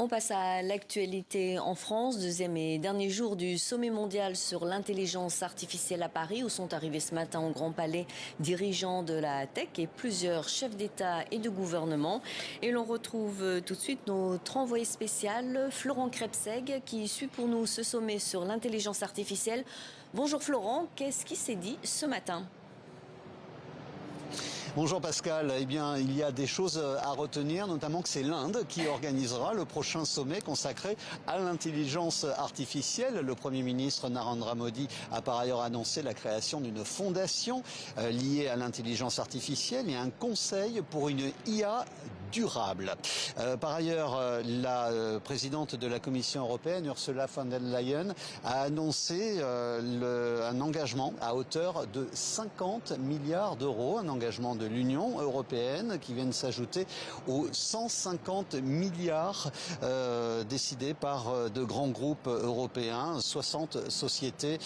On passe à l'actualité en France, deuxième et dernier jour du sommet mondial sur l'intelligence artificielle à Paris, où sont arrivés ce matin au Grand Palais dirigeants de la tech et plusieurs chefs d'État et de gouvernement. Et l'on retrouve tout de suite notre envoyé spécial, Florent Crepseg, qui suit pour nous ce sommet sur l'intelligence artificielle. Bonjour Florent, qu'est-ce qui s'est dit ce matin ? Bonjour Pascal, eh bien il y a des choses à retenir, notamment que c'est l'Inde qui organisera le prochain sommet consacré à l'intelligence artificielle. Le Premier ministre Narendra Modi a par ailleurs annoncé la création d'une fondation liée à l'intelligence artificielle et un conseil pour une IA durable. Par ailleurs, la présidente de la Commission européenne, Ursula von der Leyen, a annoncé un engagement à hauteur de 50 milliards d'euros, un engagement de l'Union européenne qui vient de s'ajouter aux 150 milliards décidés par de grands groupes européens, 60 sociétés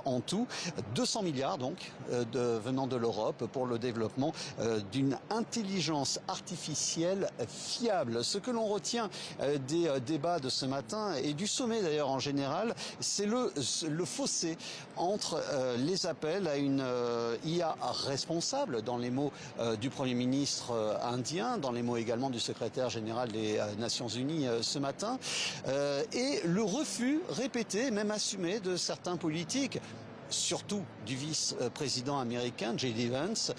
en tout, 200 milliards donc venant de l'Europe pour le développement d'une intelligence artificielle fiable. Ce que l'on retient des débats de ce matin et du sommet d'ailleurs en général, c'est le fossé entre les appels à une IA responsable, dans les mots du Premier ministre indien, dans les mots également du secrétaire général des Nations Unies ce matin, et le refus répété, même assumé, de certains politiques, surtout du vice-président américain, J.D. Vance,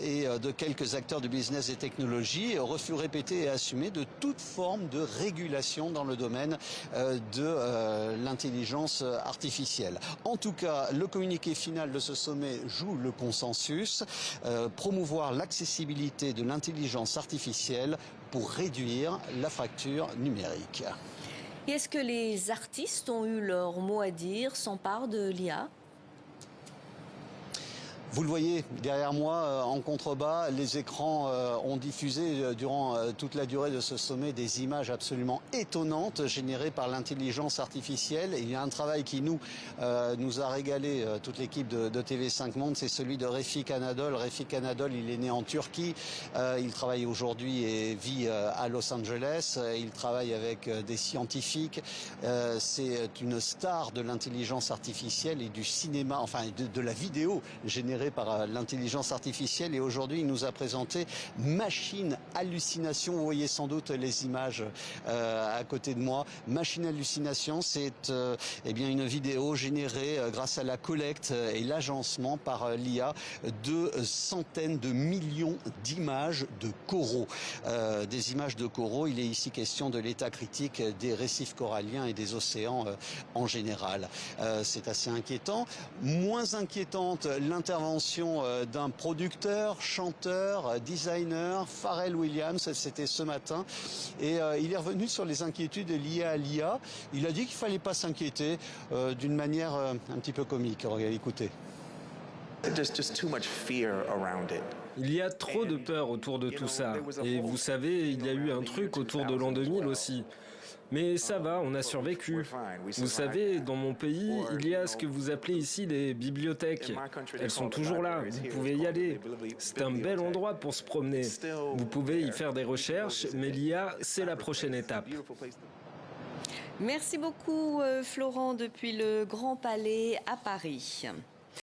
et de quelques acteurs du business et technologie, refus répété et assumé de toute forme de régulation dans le domaine de l'intelligence artificielle. En tout cas, le communiqué final de ce sommet joue le consensus, promouvoir l'accessibilité de l'intelligence artificielle pour réduire la fracture numérique. Et est-ce que les artistes ont eu leur mot à dire, s'emparent de l'IA ? Vous le voyez derrière moi, en contrebas, les écrans ont diffusé durant toute la durée de ce sommet des images absolument étonnantes générées par l'intelligence artificielle. Et il y a un travail qui nous a régalé, toute l'équipe de TV5 Monde, c'est celui de Refik Anadol. Refik Anadol, il est né en Turquie, il travaille aujourd'hui et vit à Los Angeles, il travaille avec des scientifiques. C'est une star de l'intelligence artificielle et du cinéma, enfin de la vidéo générée par l'intelligence artificielle, et aujourd'hui il nous a présenté Machine Hallucination. Vous voyez sans doute les images à côté de moi. Machine Hallucination, c'est eh bien une vidéo générée grâce à la collecte et l'agencement par l'IA de centaines de millions d'images de coraux. Des images de coraux, il est ici question de l'état critique des récifs coralliens et des océans en général. C'est assez inquiétant. Moins inquiétante, l'intervention d'un producteur, chanteur, designer, Pharrell Williams, c'était ce matin, et il est revenu sur les inquiétudes liées à l'IA. Il a dit qu'il ne fallait pas s'inquiéter d'une manière un petit peu comique. Regardez, écoutez. Il y a trop de peur autour de tout ça. Et vous savez, il y a eu un truc autour de l'an 2000 aussi. Mais ça va, on a survécu. Vous savez, dans mon pays, il y a ce que vous appelez ici les bibliothèques. Elles sont toujours là, vous pouvez y aller. C'est un bel endroit pour se promener. Vous pouvez y faire des recherches, mais l'IA, c'est la prochaine étape. Merci beaucoup Florent depuis le Grand Palais à Paris.